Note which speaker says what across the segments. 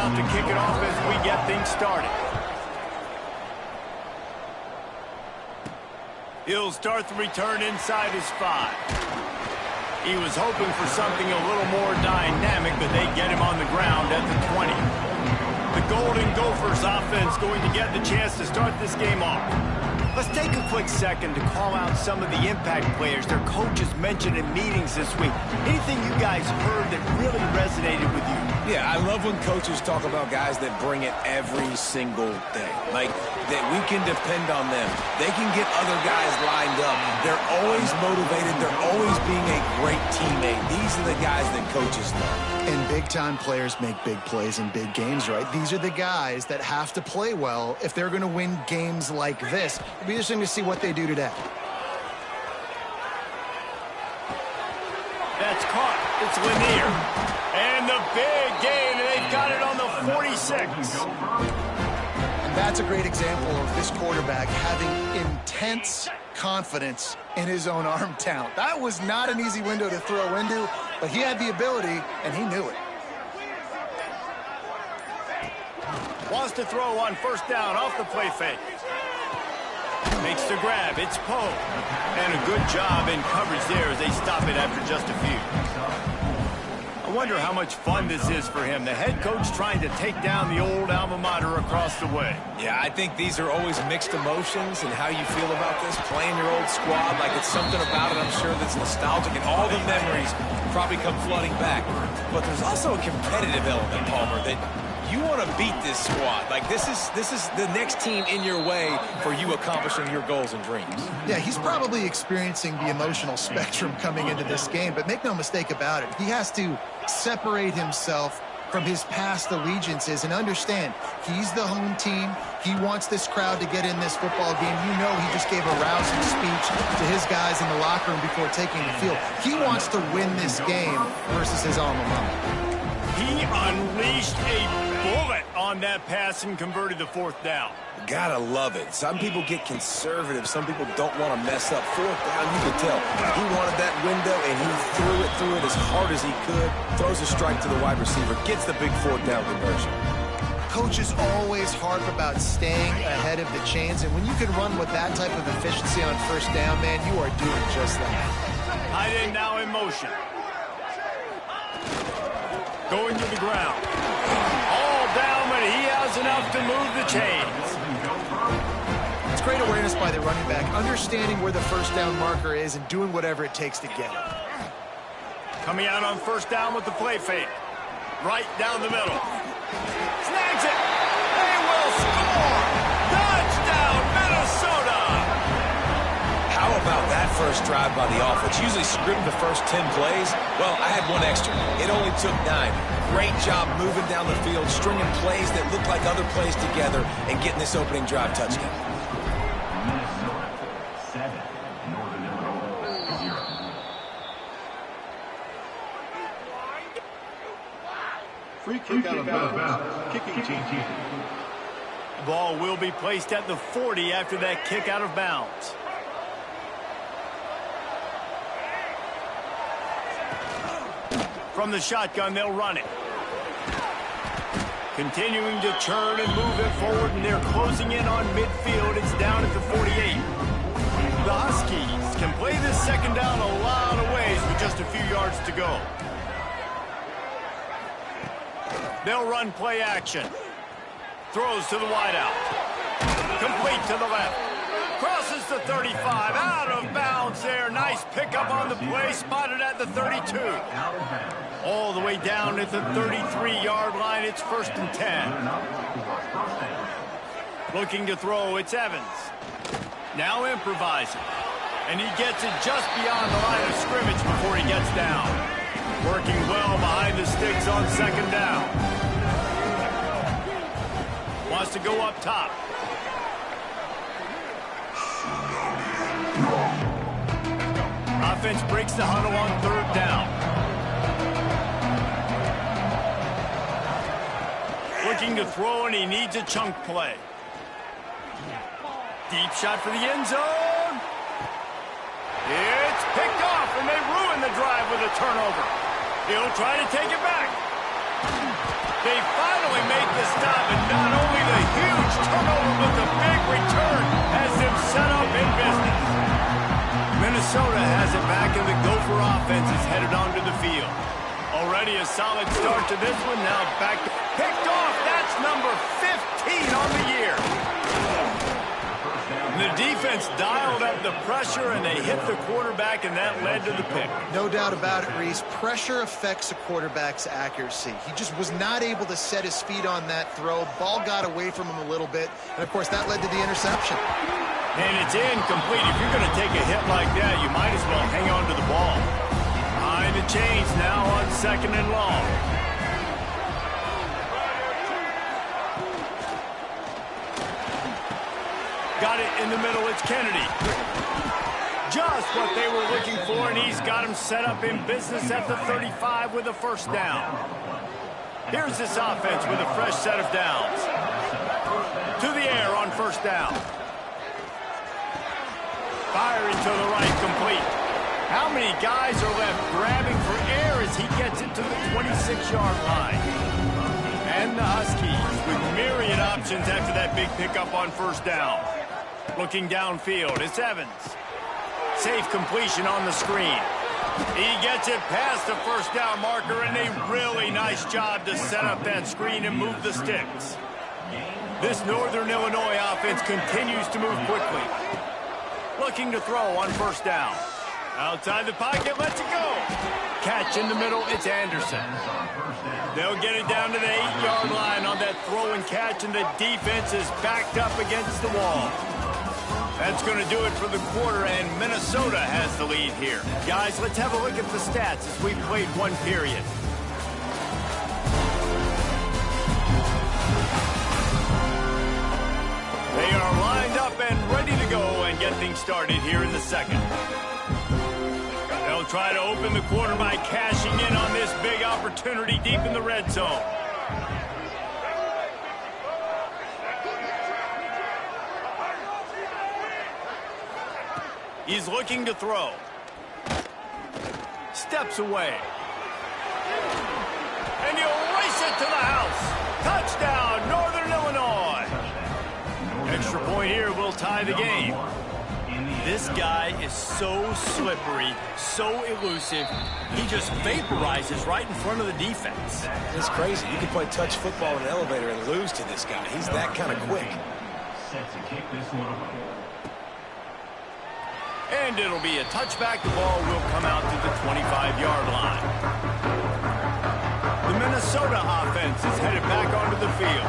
Speaker 1: timeout to kick it off as we get things started. He'll start the return inside his 5. He was hoping for something a little more dynamic, but they get him on the ground at the 20. The Golden Gophers offense going to get the chance to start this game off. Let's take a quick second to call out some of the impact players their coaches mentioned in meetings this week. Anything you guys heard that really resonated with you?
Speaker 2: Yeah, I love when coaches talk about guys that bring it every single day. Like, that we can depend on them. They can get other guys lined up. They're always motivated. They're always being a great teammate. These are the guys that coaches love.
Speaker 3: And big-time players make big plays in big games, right? These are the guys that have to play well if they're going to win games like this. It'll be interesting to see what they do today.
Speaker 1: That's caught. It's Lanier. And the big gain, and they've got it on the 46.
Speaker 3: And that's a great example of this quarterback having intense confidence in his own arm talent. That was not an easy window to throw into, but he had the ability, and he knew it.
Speaker 1: Wants to throw on first down off the play fake. Makes the grab. It's Poe. And a good job in coverage there as they stop it after just a few. I wonder how much fun this is for him. The head coach trying to take down the old alma mater across the way.
Speaker 2: Yeah, I think these are always mixed emotions and how you feel about this. Playing your old squad, like it's something about it, I'm sure, that's nostalgic, and all the memories probably come flooding back. But there's also a competitive element, Palmer, that you want to beat this squad. Like, this is the next team in your way for you accomplishing your goals and dreams.
Speaker 3: Yeah, he's probably experiencing the emotional spectrum coming into this game, but make no mistake about it, he has to separate himself from his past allegiances and understand he's the home team. He wants this crowd to get in this football game. You know, he just gave a rousing speech to his guys in the locker room before taking the field. He wants to win this game versus his alma mater.
Speaker 1: He unleashed a bullet on that pass and converted the 4th down.
Speaker 2: Gotta love it. Some people get conservative. Some people don't want to mess up. 4th down, you can tell. He wanted that window, and he threw it as hard as he could. Throws a strike to the wide receiver. Gets the big 4th down conversion.
Speaker 3: Coaches always harp about staying ahead of the chains, and when you can run with that type of efficiency on first down, man, you are doing just that.
Speaker 1: Tight end now in motion. Going to the ground. All down, but he has enough to move the chains.
Speaker 3: It's great awareness by the running back, understanding where the first down marker is and doing whatever it takes to get it.
Speaker 1: Coming out on first down with the play fake. Right down the middle. Snags it. They will score. Touchdown, Minnesota.
Speaker 2: How about that first drive by the offense? Usually script the first 10 plays. Well, I had one extra. It only took 9. Great job moving down the field, stringing plays that look like other plays together, and getting this opening drive touchdown.
Speaker 4: Free kick out of bounds. Kicking team.
Speaker 1: The ball will be placed at the 40 after that kick out of bounds. From the shotgun, they'll run it. Continuing to churn and move it forward, and they're closing in on midfield. It's down at the 48. The Huskies can play this second down a lot of ways with just a few yards to go. They'll run play action. Throws to the wideout. Complete to the left. Crosses the 35. Out of bounds there. Nice pickup on the play. Spotted at the 32. All the way down at the 33-yard line. It's 1st and 10. Looking to throw. It's Evans. Now improvising. And he gets it just beyond the line of scrimmage before he gets down. Working well behind the sticks on second down. Wants to go up top. Offense breaks the huddle on 3rd down. Looking to throw, and he needs a chunk play. Deep shot for the end zone. It's picked off, and they ruin the drive with a turnover. He'll try to take it back. They finally make turnover, but the big return has them set up in business. Minnesota has it back, and the Gopher offense is headed onto the field. Already a solid start to this one. Now back to picked off. That's number 15 on the year. The defense dialed up the pressure, and they hit the quarterback, and that led to the pick.
Speaker 3: No doubt about it, Reese. Pressure affects a quarterback's accuracy. He just was not able to set his feet on that throw. Ball got away from him a little bit, and, of course, that led to the interception.
Speaker 1: And it's incomplete. If you're going to take a hit like that, you might as well hang on to the ball. Behind the chains now on 2nd and long. Got it in the middle. It's Kennedy. Just what they were looking for, and he's got him set up in business at the 35 with a first down. Here's this offense with a fresh set of downs. To the air on first down. Firing to the right, complete. How many guys are left grabbing for air as he gets it to the 26-yard line? And the Huskies with myriad options after that big pickup on first down. Looking downfield, it's Evans. Safe completion on the screen. He gets it past the first down marker, and a really nice job to set up that screen and move the sticks. This Northern Illinois offense continues to move quickly. Looking to throw on first down. Outside the pocket, lets it go. Catch in the middle, it's Anderson. They'll get it down to the 8-yard line on that throw and catch, and the defense is backed up against the wall. That's going to do it for the quarter, and Minnesota has the lead here. Guys, let's have a look at the stats as we played one period. They are lined up and ready to go and get things started here in the second. They'll try to open the quarter by cashing in on this big opportunity deep in the red zone. He's looking to throw. Steps away. And he'll race it to the house. Touchdown, Northern Illinois. Extra point here will tie the game. This guy is so slippery, so elusive. He just vaporizes right in front of the defense.
Speaker 2: It's crazy. You can play touch football in an elevator and lose to this guy. He's that kind of quick.
Speaker 4: Set to kick this one away.
Speaker 1: And it'll be a touchback. The ball will come out to the 25-yard line. The Minnesota offense is headed back onto the field.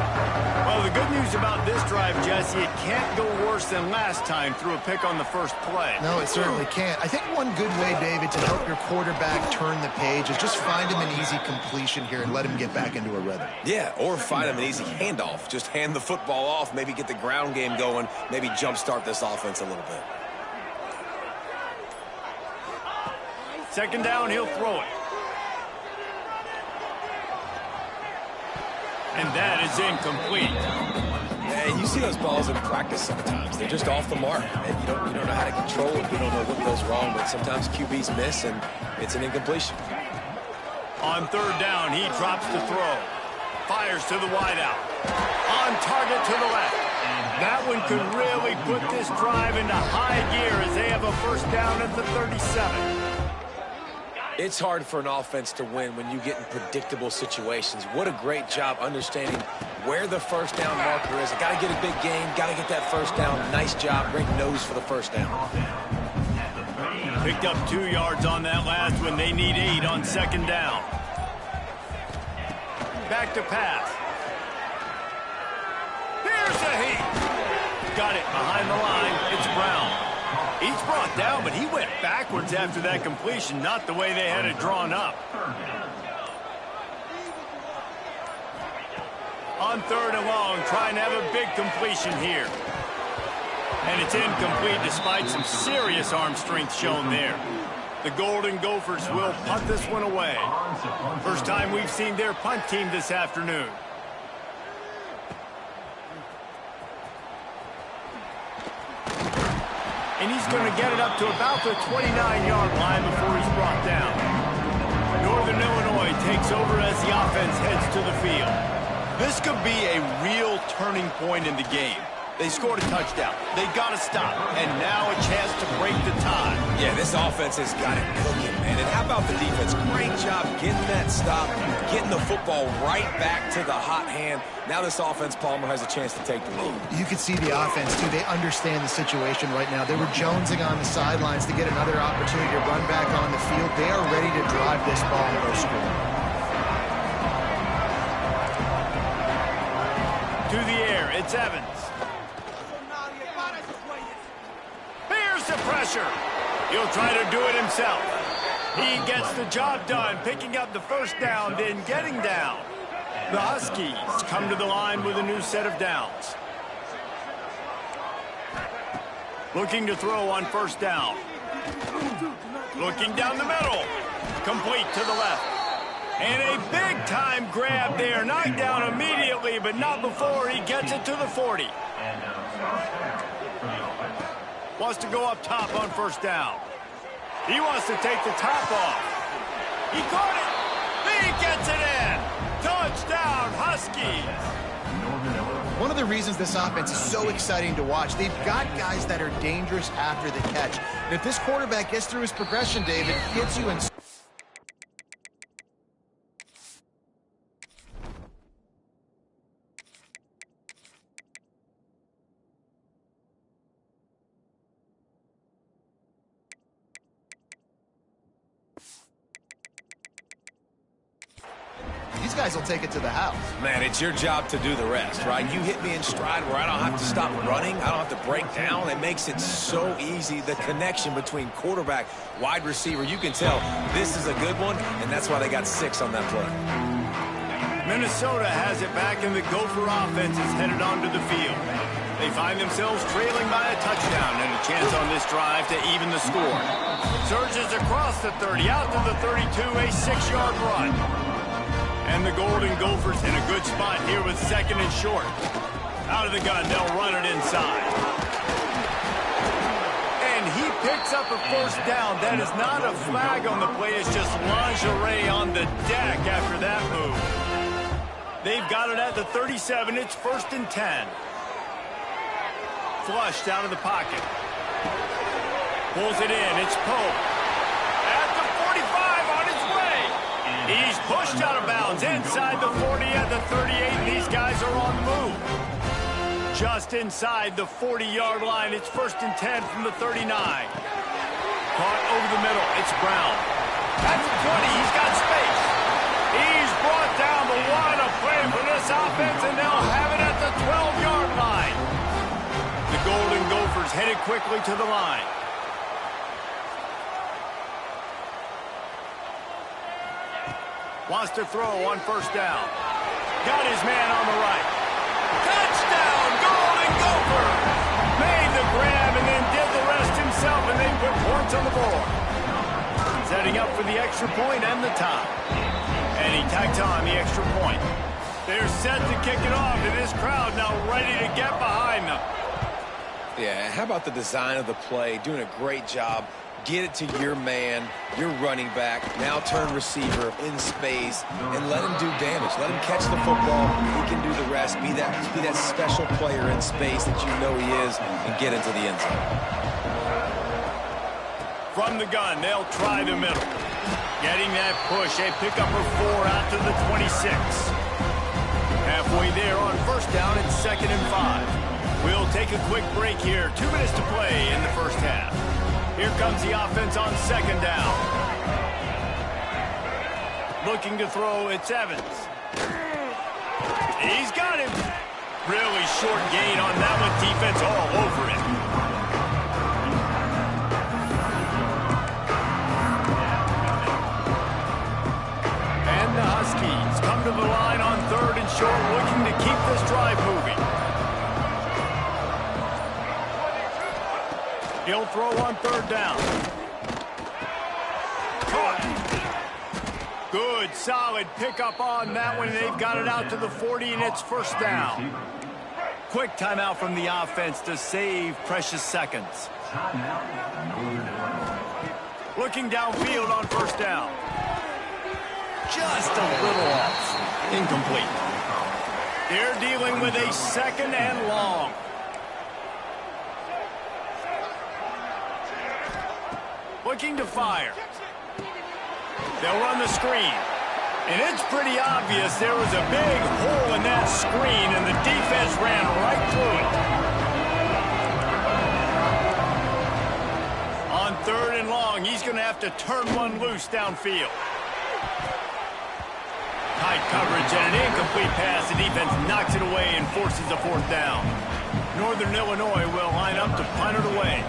Speaker 1: Well, the good news about this drive, Jesse, it can't go worse than last time through a pick on the first play.
Speaker 3: No, it certainly can't. I think one good way, David, to help your quarterback turn the page is just find him an easy completion here and let him get back into a rhythm.
Speaker 2: Yeah, or find him an easy handoff. Just hand the football off, maybe get the ground game going, maybe jumpstart this offense a little bit.
Speaker 1: Second down, he'll throw it. And that is incomplete.
Speaker 2: Yeah, you see those balls in practice sometimes. They're just off the mark. And you don't know how to control it. You don't know what goes wrong, but sometimes QBs miss, and it's an incompletion.
Speaker 1: On third down, he drops to throw. Fires to the wideout. On target to the left. That one could really put this drive into high gear as they have a first down at the 37.
Speaker 2: It's hard for an offense to win when you get in predictable situations. What a great job understanding where the first down marker is. Got to get a big gain, got to get that first down. Nice job, great nose for the first down.
Speaker 1: Picked up 2 yards on that last one. They need 8 on second down. Back to pass. Here's a heat. Got it behind the line. It's Brown. He's brought down, but he went backwards after that completion, not the way they had it drawn up. On third and long, trying to have a big completion here. And it's incomplete despite some serious arm strength shown there. The Golden Gophers will punt this one away. First time we've seen their punt team this afternoon. And he's going to get it up to about the 29-yard line before he's brought down. Northern Illinois takes over as the offense heads to the field. This could be a real turning point in the game. They scored a touchdown. They got to stop. And now a chance to break the tie.
Speaker 2: Yeah, this offense has got it cooking, man. And how about the defense? Great job getting that stop, getting the football right back to the hot hand. Now this offense, Palmer, has a chance to take the lead.
Speaker 3: You can see the offense, too. They understand the situation right now. They were jonesing on the sidelines to get another opportunity to run back on the field. They are ready to drive this ball and go score.
Speaker 1: To the air, it's Evans. Here's the pressure. He'll try to do it himself. He gets the job done, picking up the first down, then getting down. The Huskies come to the line with a new set of downs. Looking to throw on first down. Looking down the middle. Complete to the left. And a big-time grab there. Knocked down immediately, but not before he gets it to the 40. Wants to go up top on first down. He wants to take the top off. He caught it. He gets it in. Touchdown, Huskies.
Speaker 3: One of the reasons this offense is so exciting to watch, they've got guys that are dangerous after the catch. And if this quarterback gets through his progression, David, gets you in. These guys will take it to the house.
Speaker 2: Man, it's your job to do the rest, right? You hit me in stride where I don't have to stop running. I don't have to break down. It makes it so easy, the connection between quarterback, wide receiver. You can tell this is a good one, and that's why they got 6 on that play.
Speaker 1: Minnesota has it back, and the Gopher offense is headed onto the field. They find themselves trailing by a touchdown and a chance on this drive to even the score. Surges across the 30, out to the 32, a 6-yard run. And the Golden Gophers in a good spot here with second and short. Out of the gun, they'll run it inside. And he picks up a first down. That is not a flag on the play. It's just lingerie on the deck after that move. They've got it at the 37. It's 1st and 10. Flushed out of the pocket. Pulls it in. It's Pope. At the 45 on his way. He's pushed out of bounds inside the 40 at the 38. And these guys are on the move. Just inside the 40-yard line. It's 1st and 10 from the 39. Caught over the middle. It's Brown. At the 20. He's got space. He's brought down the line of play for this offense, and they'll have it at the 12-yard line. The Golden Gophers headed quickly to the line. Wants to throw on first down. Got his man on the right. Touchdown, Golden Gophers! Made the grab and then did the rest himself, and they put points on the board. Setting up for the extra point and the tie. And he tacked on the extra point. They're set to kick it off, and this crowd now ready to get behind them.
Speaker 2: Yeah, how about the design of the play? Doing a great job. Get it to your man, your running back, now turn receiver in space, and let him do damage. Let him catch the football. He can do the rest. Be that special player in space that you know he is, and get into the end zone.
Speaker 1: From the gun, they'll try the middle. Getting that push, a pickup of 4 out to the 26. Halfway there on first down, it's 2nd and 5. We'll take a quick break here. 2 minutes to play in the first half. Here comes the offense on 2nd down. Looking to throw, it's Evans. He's got him. Really short gain on that one. Defense all over it. And the Huskies come to the line on 3rd and short, looking to keep this drive moving. He'll throw on 3rd down. Caught. Good, solid pickup on that one. They've got it out to the 40, and it's 1st down. Quick timeout from the offense to save precious seconds. Looking downfield on 1st down. Just a little off. Incomplete. They're dealing with a 2nd and long. Looking to fire. They'll run the screen. And it's pretty obvious there was a big hole in that screen, and the defense ran right through it. On 3rd and long, he's going to have to turn one loose downfield. Tight coverage and an incomplete pass. The defense knocks it away and forces a 4th down. Northern Illinois will line up to punt it away.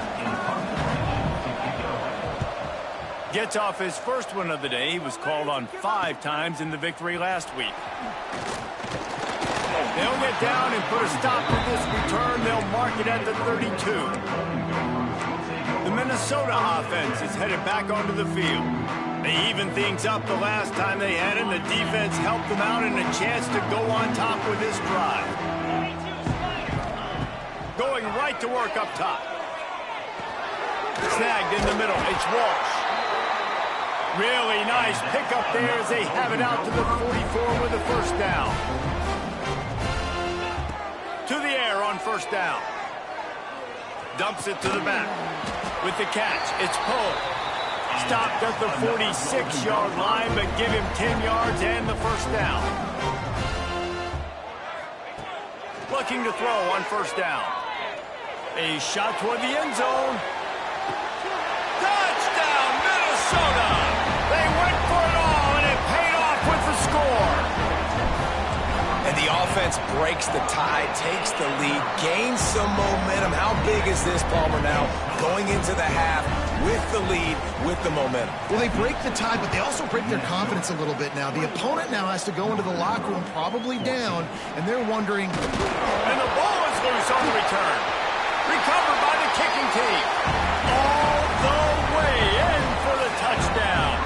Speaker 1: Gets off his first one of the day. He was called on 5 times in the victory last week. They'll get down and put a stop to this return. They'll mark it at the 32. The Minnesota offense is headed back onto the field. They evened things up the last time they had it. The defense helped them out and a chance to go on top with this drive. Going right to work up top. Snagged in the middle. It's Walsh. Really nice pickup there as they have it out to the 44 with a 1st down. To the air on 1st down. Dumps it to the back. With the catch, it's Poe. Stopped at the 46-yard line, but give him 10 yards and the 1st down. Looking to throw on 1st down. A shot toward the end zone. Touchdown, Minnesota! They went for it all, and it paid off with the score.
Speaker 2: And the offense breaks the tie, takes the lead, gains some momentum. How big is this, Palmer, now? Going into the half with the lead, with the momentum.
Speaker 3: Well, they break the tie, but they also break their confidence a little bit now. The opponent now has to go into the locker room probably down, and they're wondering.
Speaker 1: And the ball is loose on the return. Recovered by the kicking team. All the way in for the touchdown.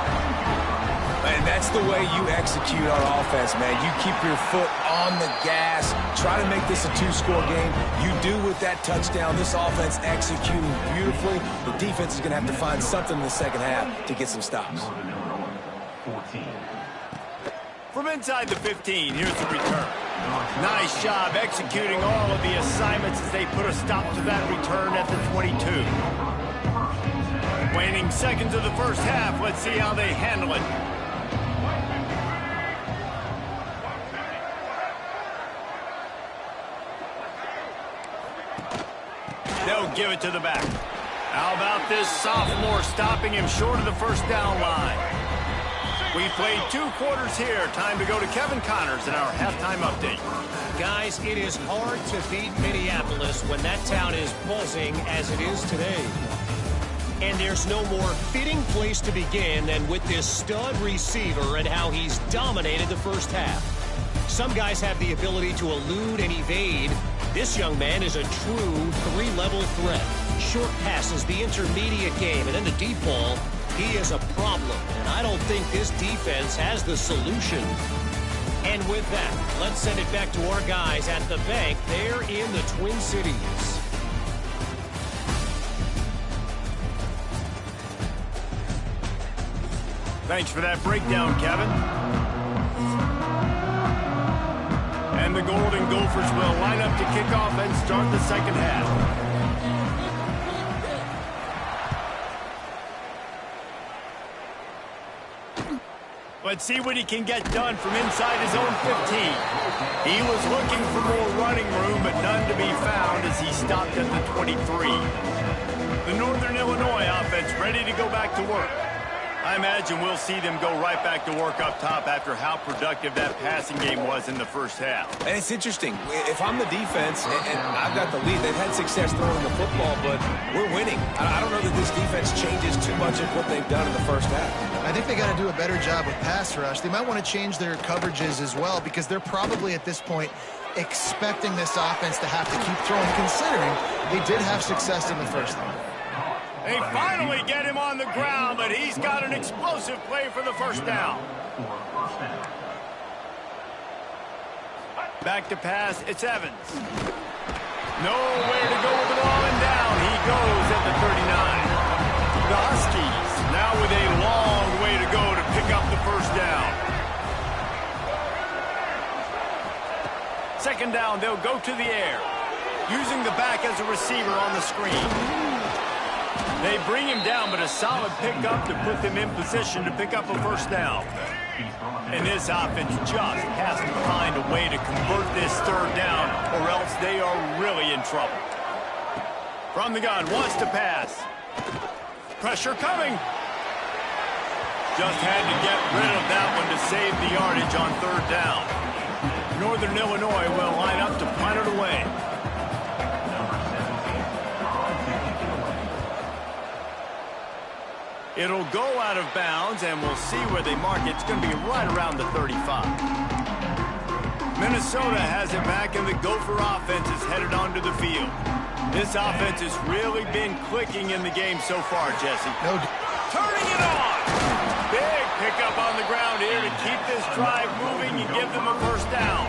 Speaker 2: And that's the way you execute on offense, man. You keep your foot on the gas. Try to make this a 2-score game. You do with that touchdown. This offense executing beautifully. The defense is going to have to find something in the second half to get some stops.
Speaker 1: From inside the 15, here's the return. Nice job executing all of the assignments as they put a stop to that return at the 22. Waning seconds of the first half. Let's see how they handle it. They'll give it to the back. How about this sophomore stopping him short of the 1st down line? We played 2 quarters here. Time to go to Kevin Connors in our halftime update.
Speaker 5: Guys, it is hard to beat Minneapolis when that town is buzzing as it is today. And there's no more fitting place to begin than with this stud receiver and how he's dominated the first half. Some guys have the ability to elude and evade. This young man is a true 3-level threat. Short passes, the intermediate game, and then the deep ball. He is a problem, and I don't think this defense has the solution. And with that, let's send it back to our guys at the bank there in the Twin Cities.
Speaker 1: Thanks for that breakdown, Kevin. And the Golden Gophers will line up to kick off and start the second half. Let's see what he can get done from inside his own 15. He was looking for more running room, but none to be found as he stopped at the 23. The Northern Illinois offense ready to go back to work. I imagine we'll see them go right back to work up top after how productive that passing game was in the first half.
Speaker 2: And it's interesting. If I'm the defense and I've got the lead, they've had success throwing the football, but we're winning. I don't know that this defense changes too much of what they've done in the first half.
Speaker 3: I think they got to do a better job with pass rush. They might want to change their coverages as well because they're probably at this point expecting this offense to have to keep throwing, considering they did have success in the first half.
Speaker 1: They finally get him on the ground, but he's got an explosive play for the first down. Back to pass, it's Evans. Nowhere to go with the ball, and down he goes at the 39. The Huskies now with a long way to go to pick up the first down. Second down, they'll go to the air, using the back as a receiver on the screen. They bring him down, but a solid pickup to put them in position to pick up a first down. And this offense just has to find a way to convert this third down, or else they are really in trouble. From the gun, wants to pass. Pressure coming. Just had to get rid of that one to save the yardage on third down. Northern Illinois will line up to punt it away. It'll go out of bounds, and we'll see where they mark it. It's going to be right around the 35. Minnesota has it back, and the Gopher offense is headed onto the field. This offense has really been clicking in the game so far, Jesse. Turning it on! Big pickup on the ground here to keep this drive moving and give them a first down.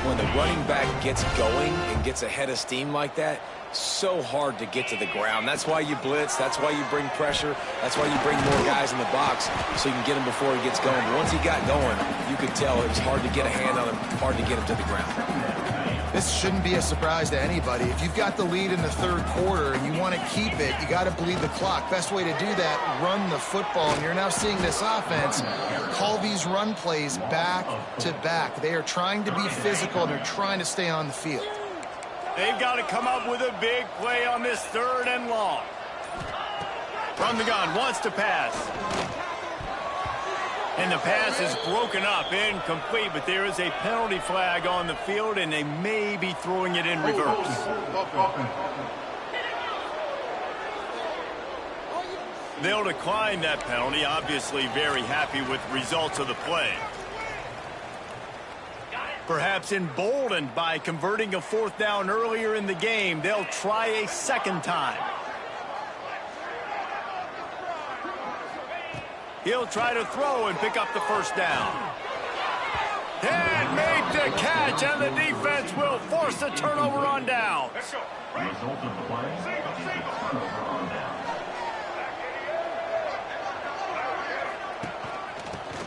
Speaker 2: When the running back gets going and gets ahead of steam like that, so hard to get to the ground. That's why you blitz. That's why you bring pressure. That's why you bring more guys in the box so you can get him before he gets going. But once he got going, you could tell it was hard to get a hand on him, hard to get him to the ground.
Speaker 3: This shouldn't be a surprise to anybody. If you've got the lead in the third quarter and you want to keep it, you got to bleed the clock. Best way to do that, run the football. And you're now seeing this offense call these run plays back to back. They are trying to be physical, and they're trying to stay on the field.
Speaker 1: They've got to come up with a big play on this third and long. From the gun, wants to pass. And the pass is broken up, incomplete, but there is a penalty flag on the field, and they may be throwing it in reverse. They'll decline that penalty, obviously very happy with the results of the play. Perhaps emboldened by converting a fourth down earlier in the game, they'll try a second time. He'll try to throw and pick up the first down. And made the catch, and the defense will force a turnover on downs.
Speaker 4: Result of the play, turnover on down.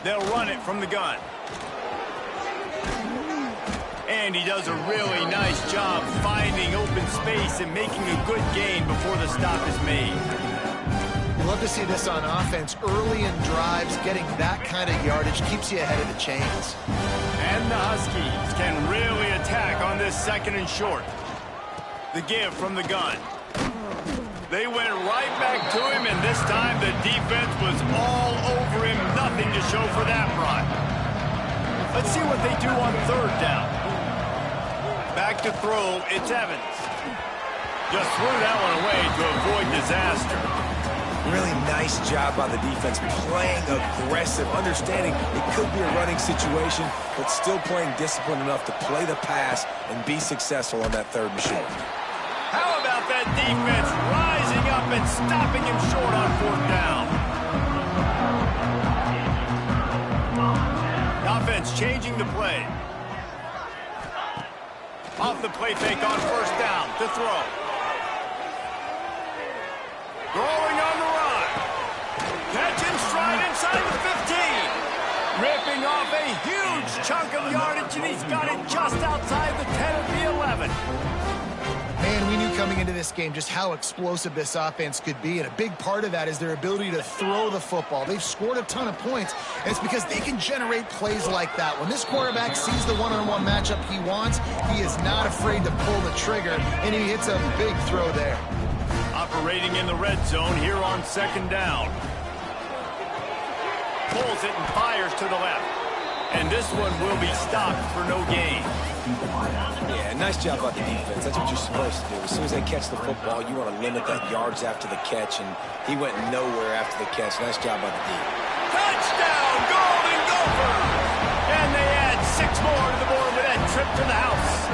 Speaker 1: They'll run it from the gun. And he does a really nice job finding open space and making a good gain before the stop is made.
Speaker 3: Love to see this on offense. Early in drives, getting that kind of yardage keeps you ahead of the chains.
Speaker 1: And the Huskies can really attack on this second and short. The give from the gun. They went right back to him, and this time the defense was all over him. Nothing to show for that run. Let's see what they do on third down. Back to throw, it's Evans. Just threw that one away to avoid disaster.
Speaker 2: Really nice job by the defense, playing aggressive, understanding it could be a running situation, but still playing disciplined enough to play the pass and be successful on that third and short.
Speaker 1: How about that defense rising up and stopping him short on fourth down? Offense changing the play. Off the play fake on first down to throw. Throwing on the run. Catch in stride inside the 15. Ripping off a huge chunk of yardage, and he's got it just outside the 10 of the 11.
Speaker 3: Man, we knew coming into this game just how explosive this offense could be, and a big part of that is their ability to throw the football. They've scored a ton of points, and it's because they can generate plays like that. When this quarterback sees the one-on-one matchup he wants, he is not afraid to pull the trigger, and he hits a big throw there.
Speaker 1: Operating in the red zone here on second down. Pulls it and fires to the left. And this one will be stopped for no gain.
Speaker 2: Yeah, nice job by the defense. That's what you're supposed to do. As soon as they catch the football, you want to limit that yards after the catch, and he went nowhere after the catch. Nice job by the D.
Speaker 1: Touchdown, Golden Gophers! And they add 6 more to the board with that trip to the house.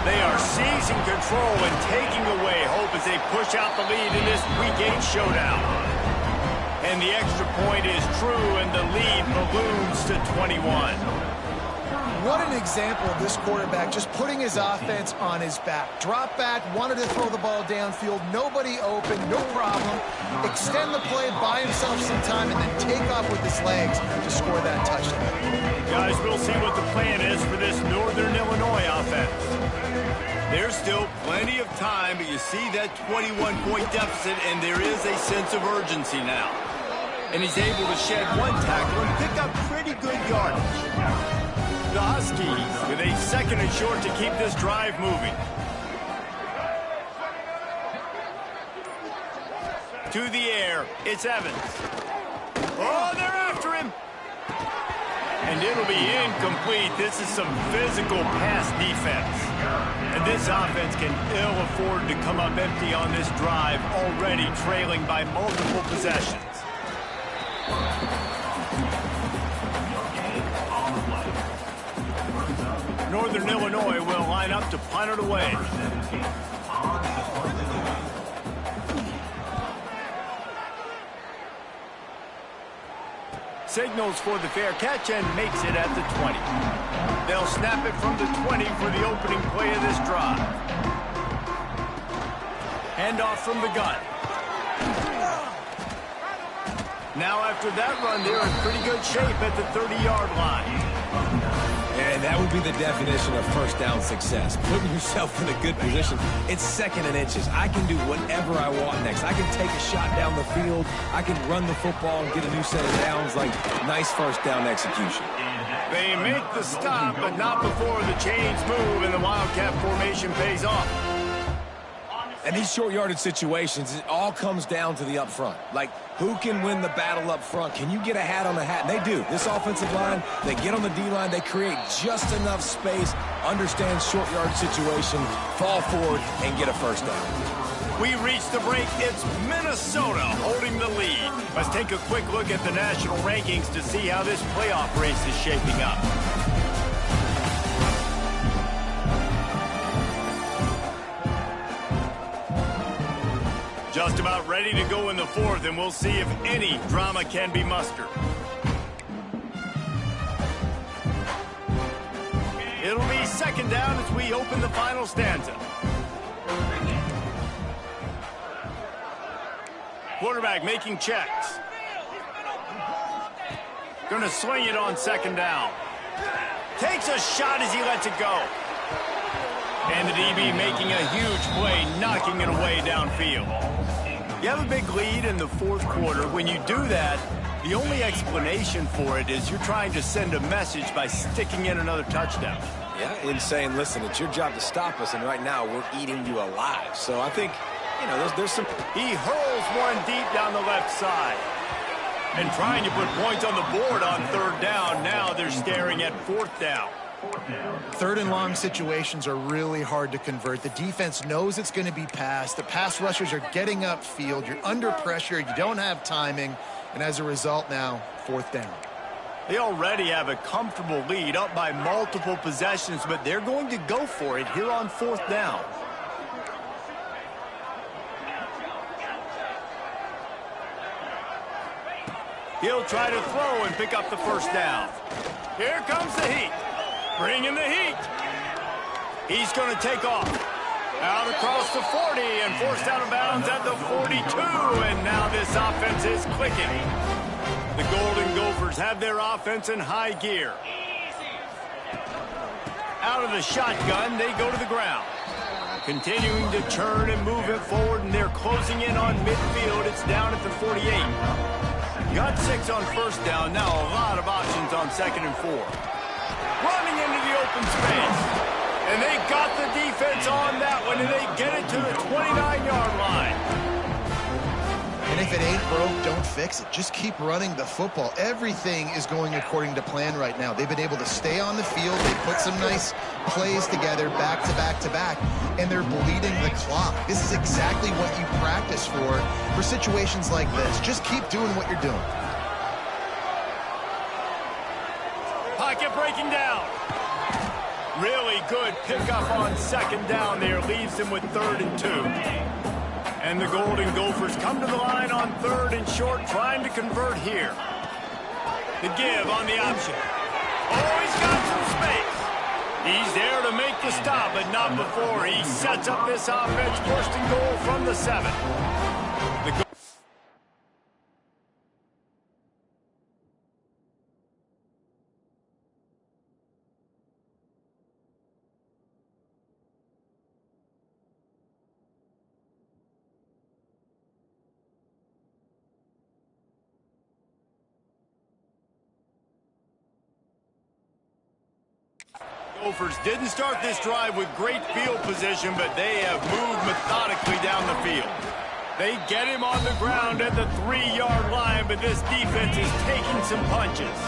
Speaker 1: They are seizing control and taking away hope as they push out the lead in this Week 8 showdown. And the extra point is true, and the lead balloons to 21.
Speaker 3: What an example of this quarterback just putting his offense on his back. Drop back, wanted to throw the ball downfield, nobody open, no problem. Extend the play, buy himself some time, and then take off with his legs to score that touchdown.
Speaker 1: Guys, we'll see what the plan is for this Northern Illinois offense. There's still plenty of time, but you see that 21-point deficit, and there is a sense of urgency now. And he's able to shed one tackle and pick up pretty good yardage. The Huskies with a 2nd and short to keep this drive moving. To the air, it's Evans. Oh, they're after him. And it'll be incomplete. This is some physical pass defense. And this offense can ill afford to come up empty on this drive, already trailing by multiple possessions. Northern Illinois will line up to punt it away. Signals for the fair catch and makes it at the 20. They'll snap it from the 20 for the opening play of this drive. Handoff from the gun. Now after that run, they're in pretty good shape at the 30-yard line.
Speaker 2: And that would be the definition of first down success. Putting yourself in a good position. It's 2nd and inches. I can do whatever I want next. I can take a shot down the field. I can run the football and get a new set of downs. Like, nice first down execution.
Speaker 1: They make the stop, but not before the chains move and the Wildcat formation pays off.
Speaker 2: And these short yardage situations, it all comes down to the up front. Like, who can win the battle up front? Can you get a hat on the hat? And they do. This offensive line, they get on the D-line, they create just enough space, understand short yardage situation, fall forward, and get a first down.
Speaker 1: We reach the break. It's Minnesota holding the lead. Let's take a quick look at the national rankings to see how this playoff race is shaping up. Just about ready to go in the 4th, and we'll see if any drama can be mustered. It'll be 2nd down as we open the final stanza. Quarterback making checks. Gonna swing it on 2nd down. Takes a shot as he lets it go. And the DB making a huge play, knocking it away downfield. You have a big lead in the 4th quarter. When you do that, the only explanation for it is you're trying to send a message by sticking in another touchdown.
Speaker 2: Yeah, in saying, listen, it's your job to stop us, and right now we're eating you alive. So I think, you know, there's some...
Speaker 1: He hurls one deep down the left side. And trying to put points on the board on 3rd down. Now they're staring at 4th down.
Speaker 3: 3rd and long situations are really hard to convert. The defense knows it's going to be passed. The pass rushers are getting upfield. You're under pressure. You don't have timing. And as a result now, 4th down.
Speaker 1: They already have a comfortable lead up by multiple possessions, but they're going to go for it here on 4th down. He'll try to throw and pick up the 1st down. Here comes the heat. Bring in the heat. He's going to take off. Out across the 40 and forced out of bounds at the 42. And now this offense is clicking. The Golden Gophers have their offense in high gear. Out of the shotgun, they go to the ground. Continuing to turn and move it forward, and they're closing in on midfield. It's down at the 48. Got 6 on 1st down. Now a lot of options on 2nd and 4. Running into the open space. And they got the defense on that one, and they get it to the 29-yard line.
Speaker 3: And if it ain't broke, don't fix it. Just keep running the football. Everything is going according to plan right now. They've been able to stay on the field. They put some nice plays together back to back to back, and they're bleeding the clock. This is exactly what you practice for situations like this. Just keep doing what you're doing.
Speaker 1: Pocket breaking down. Really good pickup on 2nd down there. Leaves him with 3rd and 2. And the Golden Gophers come to the line on 3rd and short, trying to convert here. The give on the option. Oh, he's got some space. He's there to make the stop, but not before he sets up this offense. 1st and goal from the 7. The Gophers didn't start this drive with great field position, but they have moved methodically down the field. They get him on the ground at the 3-yard line, but this defense is taking some punches.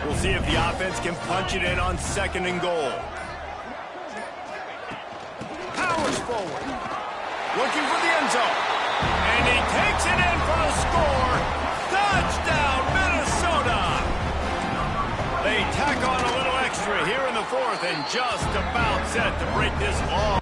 Speaker 1: We'll see if the offense can punch it in on 2nd and goal. Powers forward. Looking for the end zone. And he takes it in for the score. Touchdown, Minnesota! They tack on a little extra here in the 4th and just about set to break this long.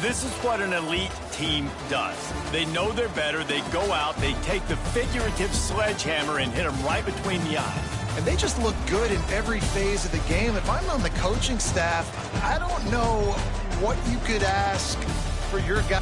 Speaker 1: This is what an elite team does. They know they're better. They go out. They take the figurative sledgehammer and hit them right between the eyes.
Speaker 3: And they just look good in every phase of the game. If I'm on the coaching staff, I don't know what you could ask for your guy.